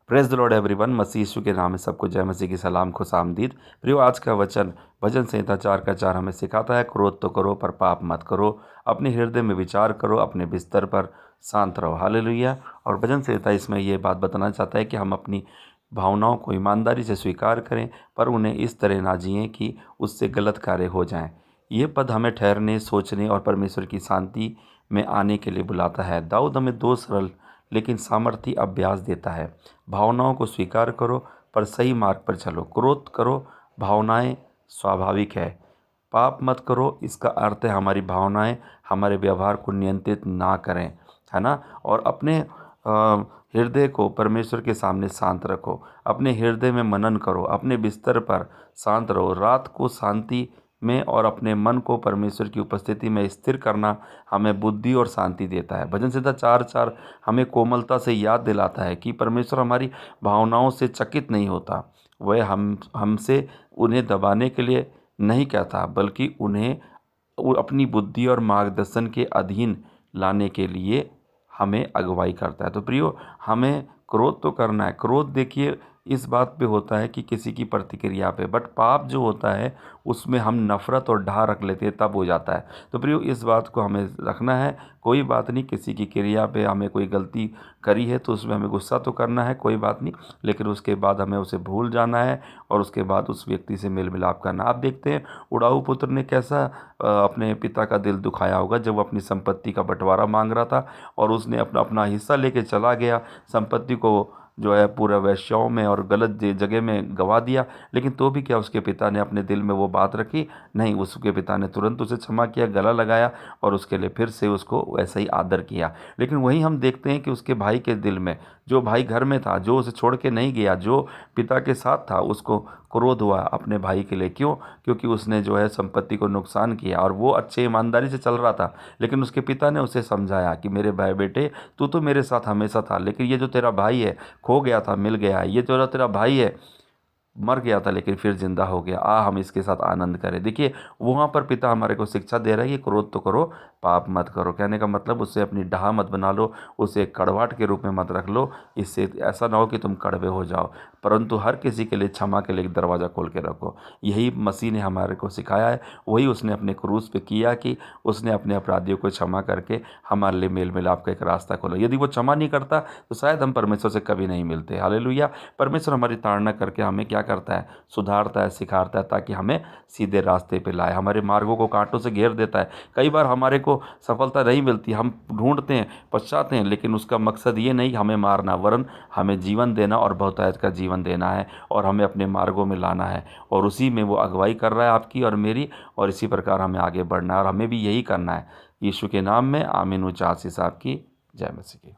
Praise the lord everyone. मसीह यीशु के नाम में सबको जय मसीह की सलाम खुशामदीद। प्रियो, आज का वचन भजन संहिता 4 हमें सिखाता है, क्रोध तो करो पर पाप मत करो, अपने हृदय में विचार करो, अपने बिस्तर पर शांत रहो। हालेलुया। और भजन संहिता इसमें ये बात बताना चाहता है कि हम अपनी भावनाओं को ईमानदारी से स्वीकार करें, पर उन्हें इस तरह ना जिएं कि उससे गलत कार्य हो जाएं। ये पद हमें ठहरने, सोचने और परमेश्वर की शांति में आने के लिए बुलाता है। दाऊद हमें 2 सरल लेकिन सामर्थी अभ्यास देता है। भावनाओं को स्वीकार करो पर सही मार्ग पर चलो। क्रोध करो, भावनाएं स्वाभाविक है। पाप मत करो, इसका अर्थ है हमारी भावनाएं हमारे व्यवहार को नियंत्रित ना करें, है ना। और अपने हृदय को परमेश्वर के सामने शांत रखो। अपने हृदय में मनन करो, अपने बिस्तर पर शांत रहो। रात को शांति में और अपने मन को परमेश्वर की उपस्थिति में स्थिर करना हमें बुद्धि और शांति देता है। भजन संहिता 4:4 हमें कोमलता से याद दिलाता है कि परमेश्वर हमारी भावनाओं से चकित नहीं होता। वह हमसे उन्हें दबाने के लिए नहीं कहता, बल्कि उन्हें अपनी बुद्धि और मार्गदर्शन के अधीन लाने के लिए हमें अगुवाई करता है। तो प्रियो, हमें क्रोध तो करना है। क्रोध देखिए इस बात पे होता है कि किसी की प्रतिक्रिया पे, बट पाप जो होता है उसमें हम नफ़रत और ढा रख लेते हैं, तब हो जाता है। तो प्रियो, इस बात को हमें रखना है। कोई बात नहीं, किसी की क्रिया पे हमें कोई गलती करी है तो उसमें हमें गुस्सा तो करना है, कोई बात नहीं, लेकिन उसके बाद हमें उसे भूल जाना है और उसके बाद उस व्यक्ति से मेल मिलाप करना। आप देखते हैं उड़ाऊ पुत्र ने कैसा अपने पिता का दिल दुखाया होगा जब वो अपनी संपत्ति का बंटवारा मांग रहा था और उसने अपना अपना हिस्सा लेके चला गया, संपत्ति को जो है पूरा वैश्याओं में और गलत जगह में गवा दिया। लेकिन तो भी क्या उसके पिता ने अपने दिल में वो बात रखी? नहीं, उसके पिता ने तुरंत उसे क्षमा किया, गला लगाया और उसके लिए फिर से उसको वैसा ही आदर किया। लेकिन वहीं हम देखते हैं कि उसके भाई के दिल में, जो भाई घर में था, जो उसे छोड़ के नहीं गया, जो पिता के साथ था, उसको क्रोध हुआ अपने भाई के लिए। क्यों? क्योंकि उसने जो है संपत्ति को नुकसान किया और वो अच्छे ईमानदारी से चल रहा था। लेकिन उसके पिता ने उसे समझाया कि मेरे भाई बेटे, तू तो मेरे साथ हमेशा था, लेकिन ये जो तेरा भाई है खो गया था, मिल गया है। ये जो तेरा भाई है मर गया था लेकिन फिर जिंदा हो गया, हम इसके साथ आनंद करें। देखिए, वहाँ पर पिता हमारे को शिक्षा दे रहा है कि क्रोध तो करो, पाप मत करो। कहने का मतलब उसे अपनी डाह मत बना लो, उसे कड़वाहट के रूप में मत रख लो। इससे ऐसा ना हो कि तुम कड़वे हो जाओ, परंतु हर किसी के लिए क्षमा के लिए एक दरवाज़ा खोल के रखो। यही मसीह ने हमारे को सिखाया है, वही उसने अपने क्रूस पे किया कि उसने अपने अपराधियों को क्षमा करके हमारे लिए मेल मिलाप का एक रास्ता खोला। यदि वो क्षमा नहीं करता तो शायद हम परमेश्वर से कभी नहीं मिलते। हालेलुया। परमेश्वर हमारी ताड़ना करके हमें क्या करता है? सुधारता है, सिखाता है, ताकि हमें सीधे रास्ते पे लाए। हमारे मार्गों को कांटों से घेर देता है। कई बार हमारे को सफलता नहीं मिलती, हम ढूंढते हैं, पश्चाते हैं, लेकिन उसका मकसद ये नहीं हमें मारना, वरन हमें जीवन देना और बहुतायत का जीवन देना है और हमें अपने मार्गों में लाना है। और उसी में वो अगुवाई कर रहा है आपकी और मेरी, और इसी प्रकार हमें आगे बढ़ना है और हमें भी यही करना है। यीशु के नाम में आमीन। ऊंचा आशीष आपकी। जय मसीह की।